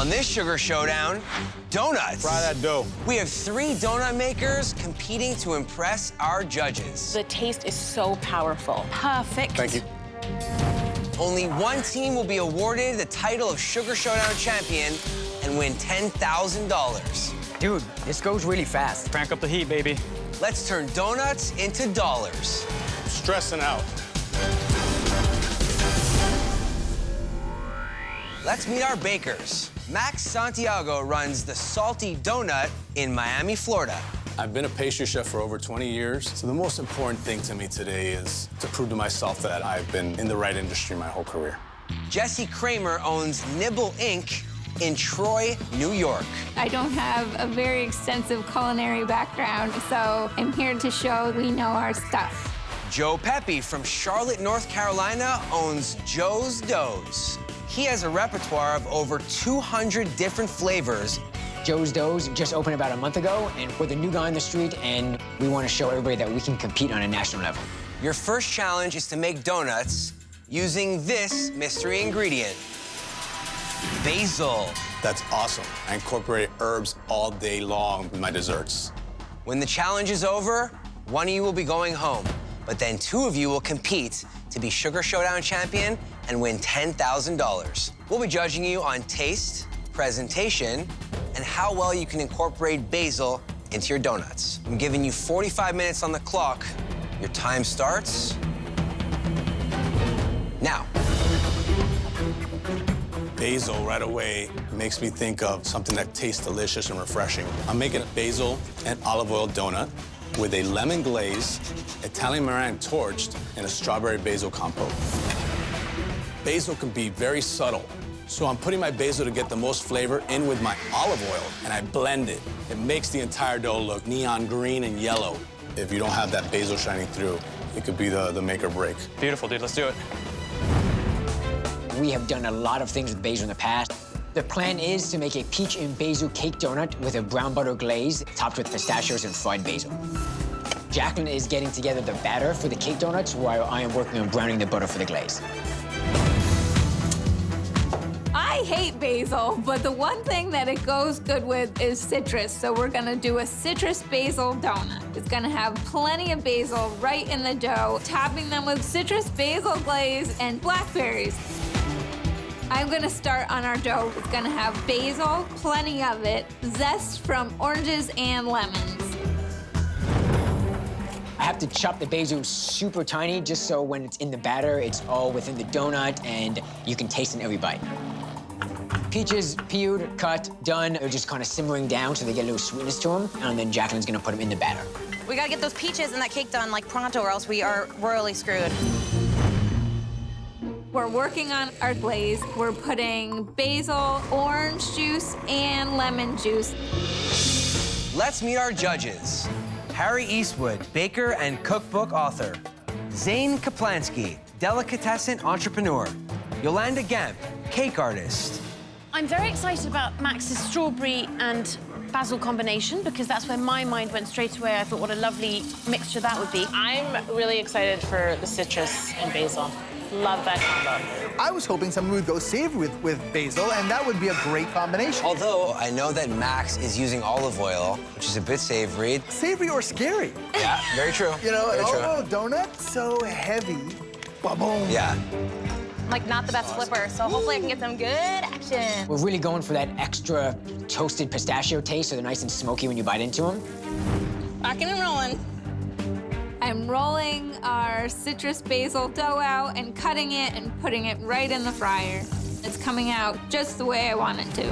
On this Sugar Showdown, donuts. Fry that dough. We have 3 donut makers competing to impress our judges. The taste is so powerful. Perfect. Thank you. Only one team will be awarded the title of Sugar Showdown champion and win $10,000. Dude, this goes really fast. Crank up the heat, baby. Let's turn donuts into dollars. I'm stressing out. Let's meet our bakers. Max Santiago runs the Salty Donut in Miami, Florida. I've been a pastry chef for over 20 years, so the most important thing to me today is to prove to myself that I've been in the right industry my whole career. Jesse Kramer owns Nibble Inc. in Troy, New York. I don't have a very extensive culinary background, so I'm here to show we know our stuff. Joe Pepe from Charlotte, North Carolina owns Joe's Doughs. He has a repertoire of over 200 different flavors. Joe's Doughs just opened about a month ago, and we're the new guy on the street, and we want to show everybody that we can compete on a national level. Your first challenge is to make donuts using this mystery ingredient, basil. That's awesome. I incorporate herbs all day long with my desserts. When the challenge is over, one of you will be going home, but then 2 of you will compete to be Sugar Showdown champion and win $10,000. We'll be judging you on taste, presentation, and how well you can incorporate basil into your donuts. I'm giving you 45 minutes on the clock. Your time starts now. Basil right away makes me think of something that tastes delicious and refreshing. I'm making a basil and olive oil donut with a lemon glaze, Italian meringue torched, and a strawberry basil compote. Basil can be very subtle, so I'm putting my basil to get the most flavor in with my olive oil, and I blend it. It makes the entire dough look neon green and yellow. If you don't have that basil shining through, it could be the make or break. Beautiful, dude. Let's do it. We have done a lot of things with basil in the past. The plan is to make a peach and basil cake donut with a brown butter glaze topped with pistachios and fried basil. Jacqueline is getting together the batter for the cake donuts while I am working on browning the butter for the glaze. I hate basil, but the one thing that it goes good with is citrus. So we're gonna do a citrus basil donut. It's gonna have plenty of basil right in the dough, topping them with citrus basil glaze and blackberries. I'm gonna start on our dough. It's gonna have basil, plenty of it, zest from oranges and lemons. I have to chop the basil super tiny just so when it's in the batter, it's all within the donut and you can taste in every bite. Peaches, peeled, cut, done. They're just kind of simmering down so they get a little sweetness to them, and then Jacqueline's gonna put them in the batter. We gotta get those peaches and that cake done like pronto or else we are royally screwed. We're working on our glaze. We're putting basil, orange juice, and lemon juice. Let's meet our judges. Harry Eastwood, baker and cookbook author. Zane Kaplansky, delicatessen entrepreneur. Yolanda Gamp, cake artist. I'm very excited about Max's strawberry and basil combination because that's where my mind went straight away. I thought what a lovely mixture that would be. I'm really excited for the citrus and basil. Love that combo. I was hoping someone would go savory with basil, and that would be a great combination. Although I know that Max is using olive oil, which is a bit savory. Savory or scary? Yeah, very true. You know, very an true. olive oil donut, so heavy. Ba-boom. Yeah. I'm like not the best flipper, so hopefully I can get some good action. We're really going for that extra toasted pistachio taste, so they're nice and smoky when you bite into them. Rocking and rolling. I'm rolling our citrus basil dough out and cutting it and putting it right in the fryer. It's coming out just the way I want it to.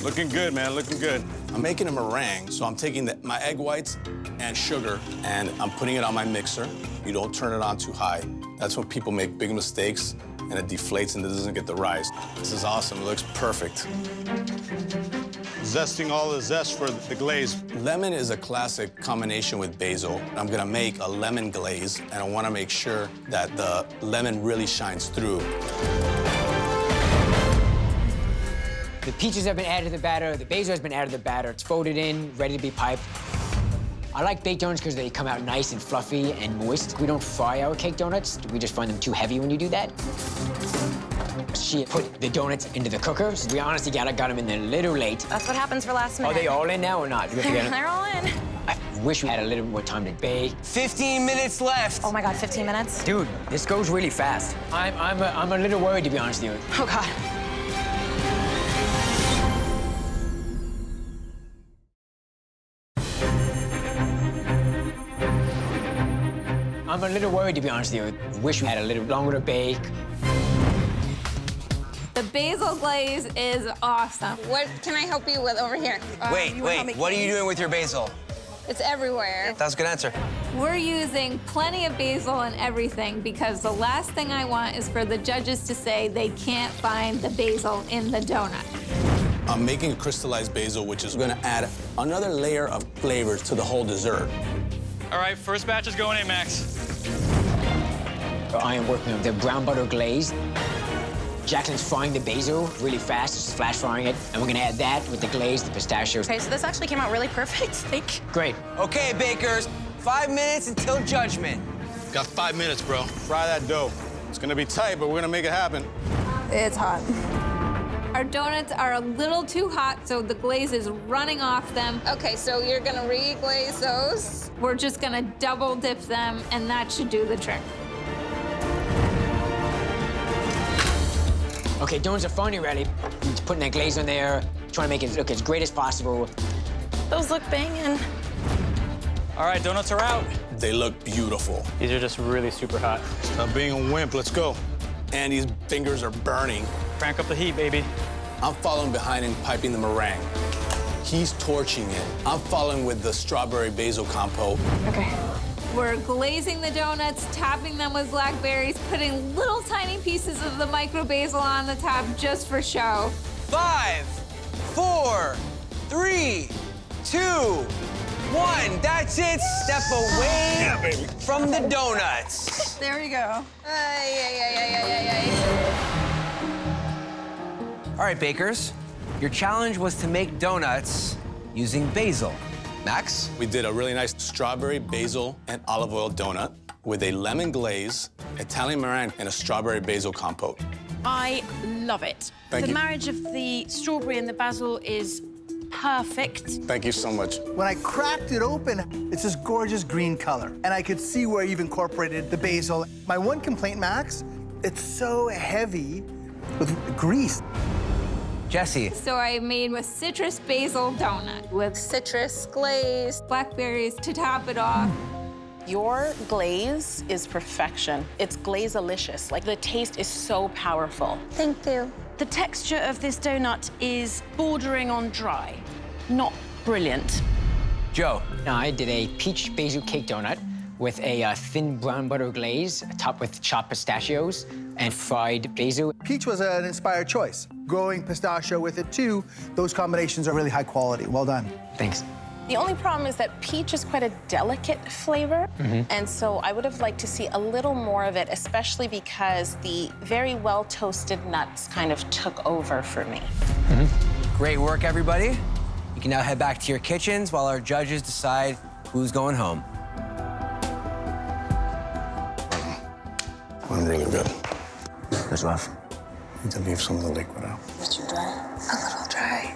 Looking good, man, looking good. I'm making a meringue, so I'm taking my egg whites and sugar, and I'm putting it on my mixer. You don't turn it on too high. That's when people make big mistakes, and it deflates and it doesn't get the rise. This is awesome, it looks perfect. Zesting all the zest for the glaze. Lemon is a classic combination with basil. I'm gonna make a lemon glaze, and I wanna make sure that the lemon really shines through. The peaches have been added to the batter, the basil has been added to the batter, it's folded in, ready to be piped. I like baked donuts because they come out nice and fluffy and moist. We don't fry our cake donuts. We just find them too heavy when you do that. She put the donuts into the cooker. So we honestly got them in there a little late. That's what happens for last minute. Are they all in now or not? Do we have to get 'em? They're all in. I wish we had a little more time to bake. 15 minutes left. Oh my God, 15 minutes? Dude, this goes really fast. I'm a little worried, to be honest with you. Oh God. I'm a little worried, to be honest with you. Wish we had a little longer to bake. The basil glaze is awesome. What can I help you with over here? Wait, what are you doing with your basil? It's everywhere. That was a good answer. We're using plenty of basil and everything because the last thing I want is for the judges to say they can't find the basil in the donut. I'm making a crystallized basil, which is gonna add another layer of flavors to the whole dessert. All right, first batch is going in, Max. I am working on the brown butter glaze. Jacqueline's frying the basil really fast, just flash frying it. And we're gonna add that with the glaze, the pistachios. Okay, so this actually came out really perfect. Great. Okay, bakers, 5 minutes until judgment. Got 5 minutes, bro. Fry that dough. It's gonna be tight, but we're gonna make it happen. It's hot. Our donuts are a little too hot, so the glaze is running off them. Okay, so you're gonna re-glaze those. We're just gonna double dip them, and that should do the trick. Okay, donuts are finally ready. Just putting that glaze on there, trying to make it look as great as possible. Those look banging. All right, donuts are out. They look beautiful. These are just really super hot. Stop being a wimp. Let's go. Andy's fingers are burning. Crank up the heat, baby. I'm following behind and piping the meringue. He's torching it. I'm following with the strawberry basil compote. Okay. We're glazing the donuts, topping them with blackberries, putting little tiny pieces of the micro basil on the top just for show. 5, 4, 3, 2, 1. That's it. Step away from the donuts. There we go. All right, bakers. Your challenge was to make donuts using basil. Max? We did a really nice strawberry basil and olive oil donut with a lemon glaze, Italian meringue, and a strawberry basil compote. I love it. Thank the you. marriage of the strawberry and the basil is perfect. Thank you so much. When I cracked it open, it's this gorgeous green color. And I could see where you've incorporated the basil. My one complaint, Max, it's so heavy with grease. Jesse? So I made a citrus basil donut with citrus glaze, blackberries to top it off. Your glaze is perfection. It's glaze-alicious. Like, the taste is so powerful. Thank you. The texture of this donut is bordering on dry, not brilliant. Joe? I did a peach basil cake donut with a thin brown butter glaze, topped with chopped pistachios and fried basil. Peach was an inspired choice. Growing pistachio with it, too. Those combinations are really high quality. Well done. Thanks. The only problem is that peach is quite a delicate flavor, and so I would have liked to see a little more of it, especially because the very well-toasted nuts kind of took over for me. Great work, everybody. You can now head back to your kitchens while our judges decide who's going home. I'm really good. That's rough. Need to leave some of the liquid out. Too dry? A little dry.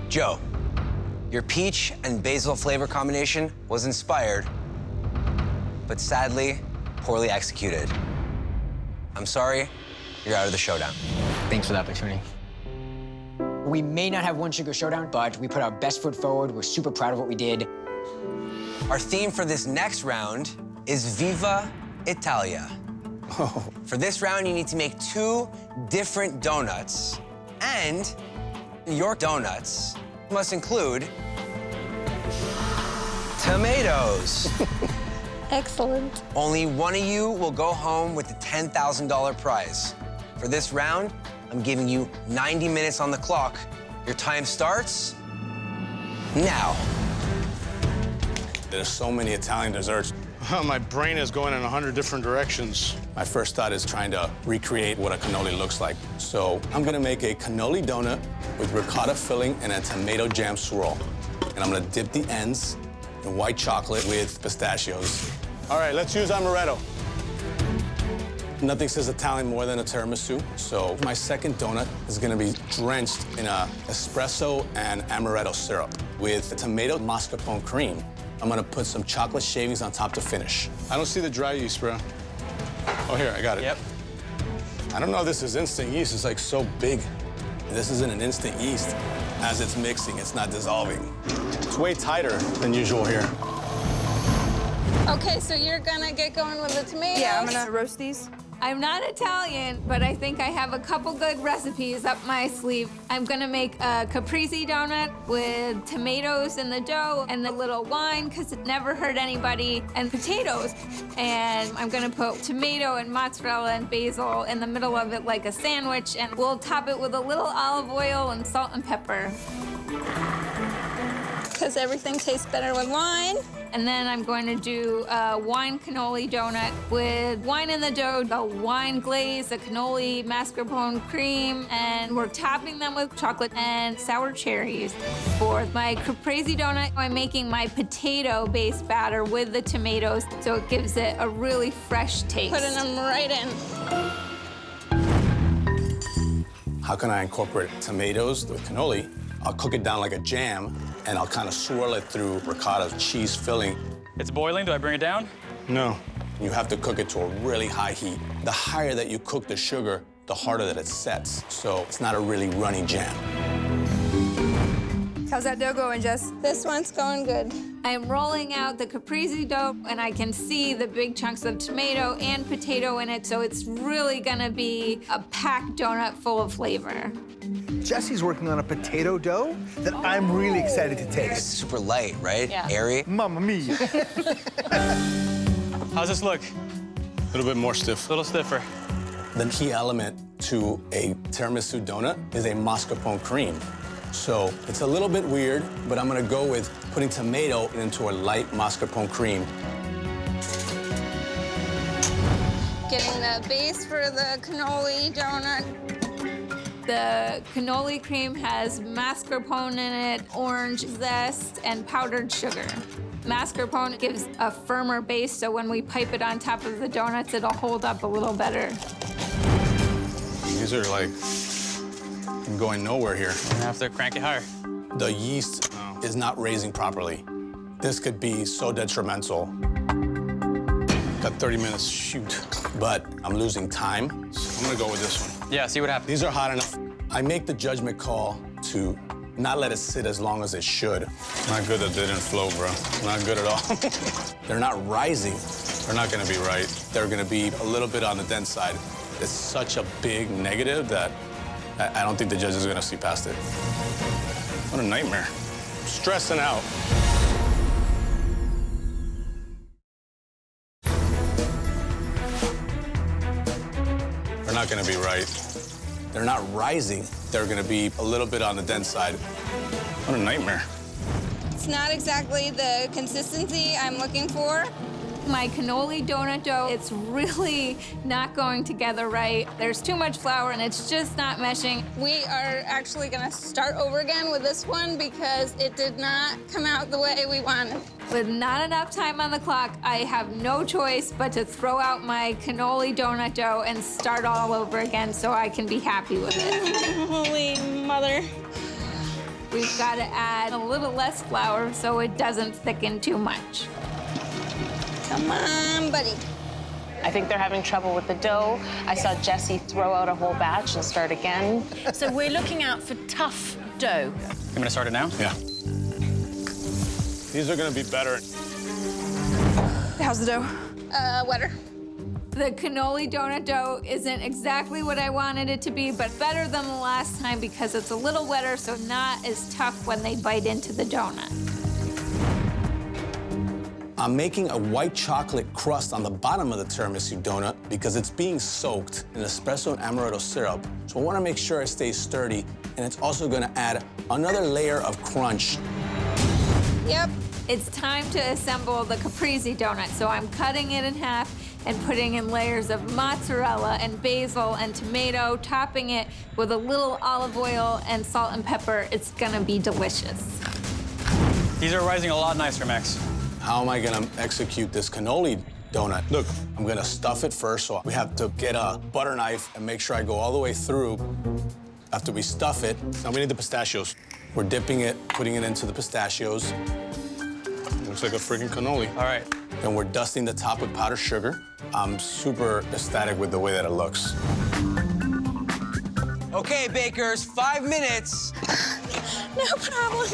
Joe, your peach and basil flavor combination was inspired, but sadly, poorly executed. I'm sorry, you're out of the showdown. Thanks for the opportunity. We may not have one sugar showdown, but we put our best foot forward. We're super proud of what we did. Our theme for this next round is Viva Italia. Oh, For this round, you need to make 2 different donuts, and your donuts must include tomatoes. Excellent. Only one of you will go home with the $10,000 prize. For this round, I'm giving you 90 minutes on the clock. Your time starts now. there's so many Italian desserts. My brain is going in 100 different directions. My first thought is trying to recreate what a cannoli looks like. So I'm gonna make a cannoli donut with ricotta filling and a tomato jam swirl. And I'm gonna dip the ends and white chocolate with pistachios. All right, let's use amaretto. Nothing says Italian more than a tiramisu, so my second donut is gonna be drenched in a espresso and amaretto syrup with tomato mascarpone cream. I'm gonna put some chocolate shavings on top to finish. I don't see the dry yeast, bro. Oh, here, I got it. Yep. I don't know if this is instant yeast, it's like so big. This isn't an instant yeast. As it's mixing, it's not dissolving. It's way tighter than usual here. Okay, so you're gonna get going with the tomatoes? Yeah, I'm gonna roast these. I'm not Italian, but I think I have a couple good recipes up my sleeve. I'm gonna make a caprese donut with tomatoes in the dough and a little wine, because it never hurt anybody, and potatoes. And I'm gonna put tomato and mozzarella and basil in the middle of it like a sandwich, and we'll top it with a little olive oil and salt and pepper. Because everything tastes better with wine. And then I'm going to do a wine cannoli donut with wine in the dough, a wine glaze, a cannoli mascarpone cream, and we're topping them with chocolate and sour cherries. For my caprese donut, I'm making my potato-based batter with the tomatoes, so it gives it a really fresh taste. Putting them right in. How can I incorporate tomatoes with cannoli? I'll cook it down like a jam, and I'll kind of swirl it through ricotta cheese filling. It's boiling. Do I bring it down? No. You have to cook it to a really high heat. The higher that you cook the sugar, the harder that it sets. So it's not a really runny jam. How's that dough going, Jess? This one's going good. I'm rolling out the caprese dough, and I can see the big chunks of tomato and potato in it, so it's really gonna be a packed donut full of flavor. Jesse's working on a potato dough that I'm really excited to It's taste. super light, right? Yeah. Airy. Mamma mia. How's this look? A little bit more stiff. A little stiffer. The key element to a tiramisu donut is a mascarpone cream. So it's a little bit weird, but I'm gonna go with putting tomato into a light mascarpone cream. Getting the base for the cannoli donut. The cannoli cream has mascarpone in it, orange zest, and powdered sugar. Mascarpone gives a firmer base, so when we pipe it on top of the donuts, it'll hold up a little better. These are like going nowhere here. I'm gonna have to crank it higher. The yeast is not raising properly. This could be so detrimental. Got 30 minutes, shoot. But I'm losing time. I'm gonna go with this one. Yeah, see what happens. These are hot enough. I make the judgment call to not let it sit as long as it should. Not good that they didn't flow, bro. Not good at all. They're not rising. They're not gonna be right. They're gonna be a little bit on the dense side. It's such a big negative that I don't think the judge is gonna see past it. What a nightmare. I'm stressing out. They're not gonna be right. They're not rising. They're gonna be a little bit on the dense side. What a nightmare. It's not exactly the consistency I'm looking for. My cannoli donut dough, it's really not going together right. There's too much flour and it's just not meshing. We are actually gonna start over again with this one because it did not come out the way we wanted. With not enough time on the clock, I have no choice but to throw out my cannoli donut dough and start all over again so I can be happy with it. Holy mother. We've got to add a little less flour so it doesn't thicken too much. Come on, buddy. I think they're having trouble with the dough. I saw Jesse throw out a whole batch and start again. So we're looking out for tough dough. I'm gonna start it now? Yeah. These are gonna be better. How's the dough? Wetter. The cannoli donut dough isn't exactly what I wanted it to be, but better than the last time because it's a little wetter, so not as tough when they bite into the donut. I'm making a white chocolate crust on the bottom of the tiramisu donut because it's being soaked in espresso and amaretto syrup. So I want to make sure it stays sturdy, and it's also going to add another layer of crunch. Yep. It's time to assemble the caprese donut, so I'm cutting it in half and putting in layers of mozzarella and basil and tomato, topping it with a little olive oil and salt and pepper. It's gonna be delicious. These are rising a lot nicer, Max. How am I gonna execute this cannoli donut? Look, I'm gonna stuff it first, so we have to get a butter knife and make sure I go all the way through. After we stuff it, Now we need the pistachios. we're dipping it, putting it into the pistachios. Looks like a freaking cannoli. All right. Then we're dusting the top with powdered sugar. I'm super ecstatic with the way that it looks. Okay, bakers, 5 minutes. No problem.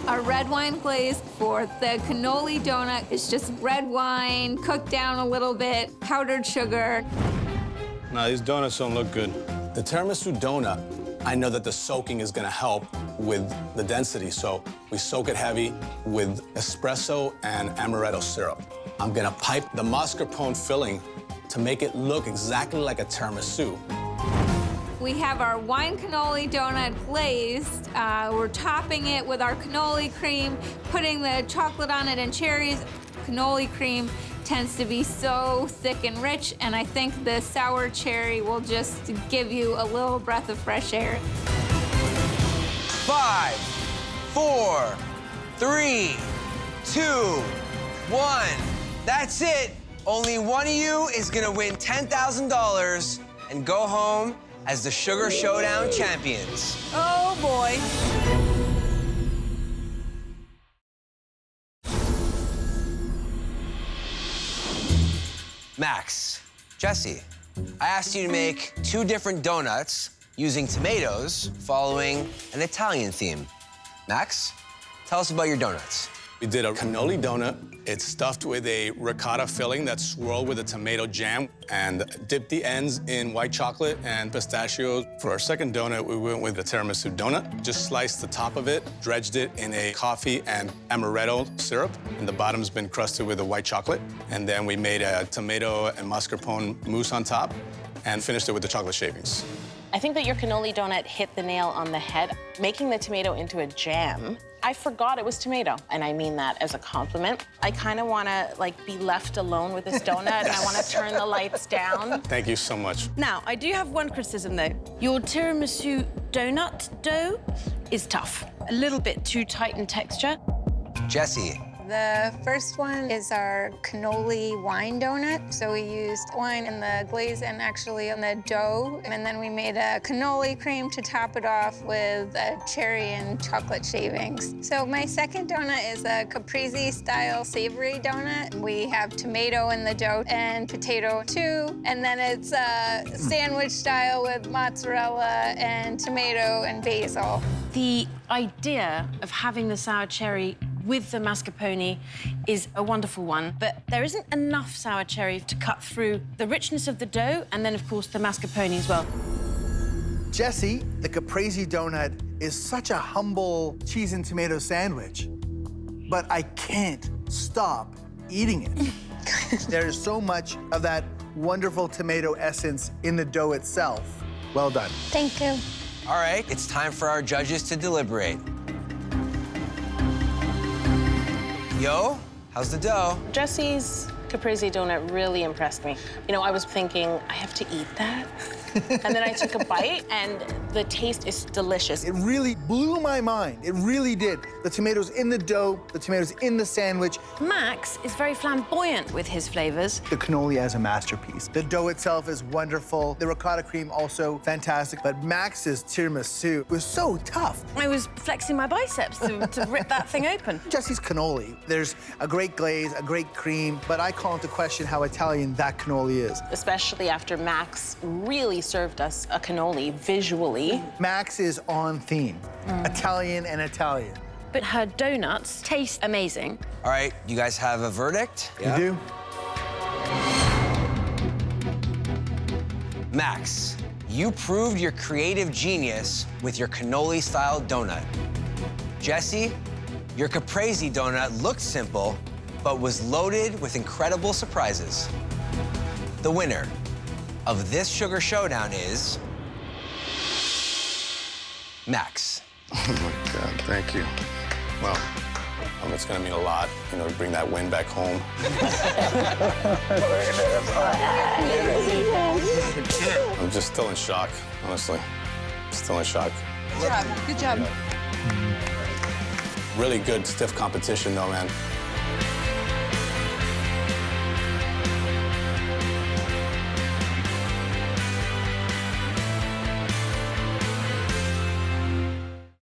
Our red wine glaze for the cannoli donut is just red wine, cooked down a little bit, powdered sugar. Nah, these donuts don't look good. The tiramisu donut, I know that the soaking is gonna help with the density, so we soak it heavy with espresso and amaretto syrup. I'm gonna pipe the mascarpone filling to make it look exactly like a tiramisu. We have our wine cannoli donut glazed. We're topping it with our cannoli cream, putting the chocolate on it and cherries. Cannoli cream tends to be so thick and rich, and I think the sour cherry will just give you a little breath of fresh air. 5, 4, 3, 2, 1. That's it. Only one of you is gonna win $10,000 and go home as the Sugar Showdown champions. Oh, boy. Max, Jesse, I asked you to make 2 different donuts using tomatoes following an Italian theme. Max, tell us about your donuts. We did a cannoli donut. It's stuffed with a ricotta filling that's swirled with a tomato jam and dipped the ends in white chocolate and pistachios. For our second donut, we went with a tiramisu donut. Just sliced the top of it, dredged it in a coffee and amaretto syrup, and the bottom's been crusted with a white chocolate. And then we made a tomato and mascarpone mousse on top and finished it with the chocolate shavings. I think that your cannoli donut hit the nail on the head. Making the tomato into a jam, I forgot it was tomato, and I mean that as a compliment. I kind of want to be left alone with this donut, and I want to turn the lights down. Thank you so much. Now, I do have one criticism, though. Your tiramisu donut dough is tough. A little bit too tight in texture. Jesse, The first one is our cannoli wine donut. So we used wine in the glaze and actually on the dough. And then we made a cannoli cream to top it off with a cherry and chocolate shavings. So my second donut is a caprese-style savory donut. We have tomato in the dough and potato too. And then it's a sandwich style with mozzarella and tomato and basil. The idea of having the sour cherry with the mascarpone is a wonderful one, but there isn't enough sour cherry to cut through the richness of the dough and then, of course, the mascarpone as well. Jesse, the caprese donut is such a humble cheese and tomato sandwich, but I can't stop eating it. There's so much of that wonderful tomato essence in the dough itself. Well done. Thank you. all right, it's time for our judges to deliberate. Yo, how's the dough? Jesse's caprese donut really impressed me. You know, I was thinking, I have to eat that. And then I took a bite, and the taste is delicious. It really blew my mind. It really did. The tomatoes in the dough, the tomatoes in the sandwich. Max is very flamboyant with his flavors. The cannoli as a masterpiece. The dough itself is wonderful. The ricotta cream also fantastic. But Max's tiramisu was so tough. I was flexing my biceps to rip that thing open. Jesse's cannoli, there's a great glaze, a great cream, but I call into question how Italian that cannoli is. Especially after Max really served us a cannoli visually. Max is on theme. Italian and Italian. But her donuts taste amazing. All right, you guys have a verdict? You do? Max, you proved your creative genius with your cannoli-style donut. Jesse, your caprese donut looked simple, but was loaded with incredible surprises. The winner of this Sugar Showdown is Max. Oh my God, thank you. Wow. It's gonna mean a lot, you know, to bring that win back home. I'm just still in shock, honestly. Still in shock. Good job. Good job. Really good, stiff competition, though, man.